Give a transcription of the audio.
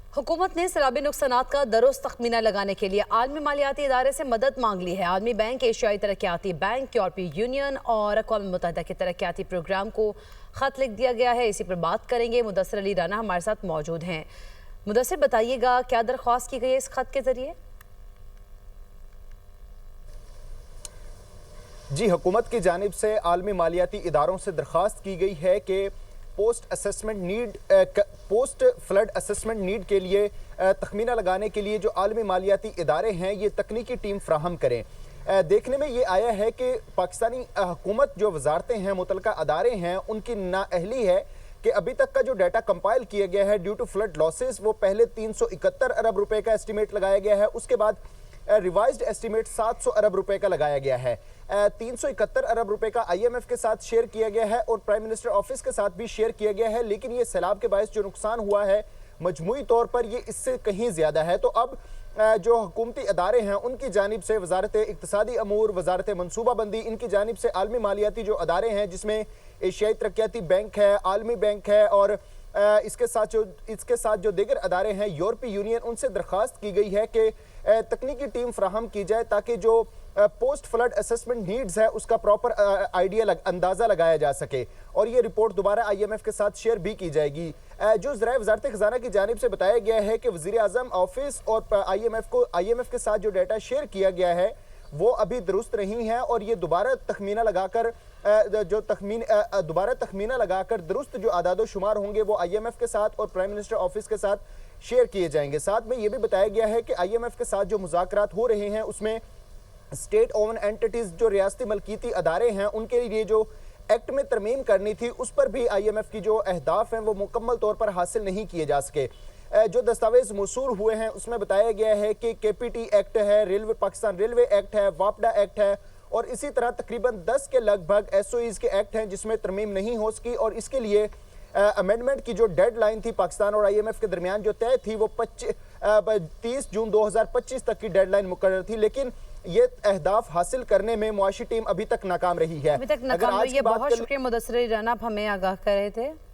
हुकूमत ने सैलाबी नुकसानात का दुरुस्त तखमीना लगाने के लिए आलमी मालियाती इदारे से मदद मांग ली है। आलमी बैंक, एशियाई तरक्याती बैंक, यूरोपीय यूनियन और अक़वाम मुत्तहिदा के तरक्याती प्रोग्राम को ख़त लिख दिया गया है। इसी पर बात करेंगे। मुदस्सिर अली राना हमारे साथ मौजूद हैं। मुदस्सिर, बताइएगा क्या दरख्वास्त की गई है इस खत के जरिए? जी, हुकूमत की जानिब से आलमी मालियाती इदारों से दरख्वास्त की गई है कि पोस्ट फ्लड असेसमेंट नीड के लिए तखमीना लगाने के लिए जो आलमी मालियाती इदारे हैं ये तकनीकी टीम फ्राहम करें। देखने में ये आया है कि पाकिस्तानी हुकूमत जो वजारतें हैं, मुतलका अदारे हैं, उनकी नाअहली है कि अभी तक का जो डाटा कंपाइल किया गया है ड्यू टू फ्लड लॉसेस, वो पहले 371 अरब रुपए का एस्टिमेट लगाया गया है। उसके बाद रिवाइज्ड एस्टिमेट 700 अरब रुपए का लगाया गया है। 371 अरब रुपए का IMF के साथ शेयर किया गया है और प्राइम मिनिस्टर ऑफिस के साथ भी शेयर किया गया है, लेकिन ये सैलाब के बायस जो नुकसान हुआ है मजमूई तौर पर ये इससे कहीं ज्यादा है। तो अब जो हुकूमती अदारे हैं उनकी जानिब से वजारत इक्तिसादी अमूर, वजारत मनसूबाबंदी, इनकी जानिब से आलमी मालियाती जो अदारे हैं जिसमें एशियाई तरक्याती बैंक है, आलमी बैंक है और इसके साथ जो दीगर अदारे हैं, यूरोपीय यूनियन, उनसे दरख्वास्त की गई है कि तकनीकी टीम फ्राहम की जाए ताकि जो पोस्ट फ्लड असेसमेंट नीड्स है उसका प्रॉपर अंदाजा लगाया जा सके और ये रिपोर्ट दोबारा IMF के साथ शेयर भी की जाएगी। जो ज़राए वज़ारत ख़ज़ाना की जानिब से बताया गया है कि वज़ीर आज़म ऑफिस और IMF के साथ जो डाटा शेयर किया गया है वो अभी दुरुस्त नहीं है और ये दोबारा तखमीना लगाकर दुरुस्त जो आदादो शुमार होंगे वो IMF के साथ और प्राइम मिनिस्टर ऑफिस के साथ शेयर किए जाएंगे। साथ में ये भी बताया गया है कि IMF के साथ जो मुज़ाकरात हो रहे हैं उसमें स्टेट ओवन एंटिटीज जो रियासती मलकीती अदारे हैं उनके लिए जो एक्ट में तरमीम करनी थी उस पर भी IMF की जो अहदाफ हैं वो मुकम्मल तौर पर हासिल नहीं किए जा सके। जो दस्तावेज मौसूल हुए हैं उसमें बताया गया है कि KPT एक्ट है, पाकिस्तान रेलवे एक्ट है, वापडा एक्ट है और इसी तरह तकरीबन 10 के लगभग SOEs के एक्ट हैं जिसमें तरमीम नहीं हो सकी और इसके लिए अमेंडमेंट की जो डेडलाइन थी पाकिस्तान और IMF के दरमियान जो तय थी वो 30 जून 2025 तक की डेडलाइन मुकर्रर थी, लेकिन ये अहदाफ हासिल करने में मुआशी टीम अभी तक नाकाम रही है। बहुत शुक्रिया मुदस्सिर अली राना, आप हमें आगाह कर रहे थे।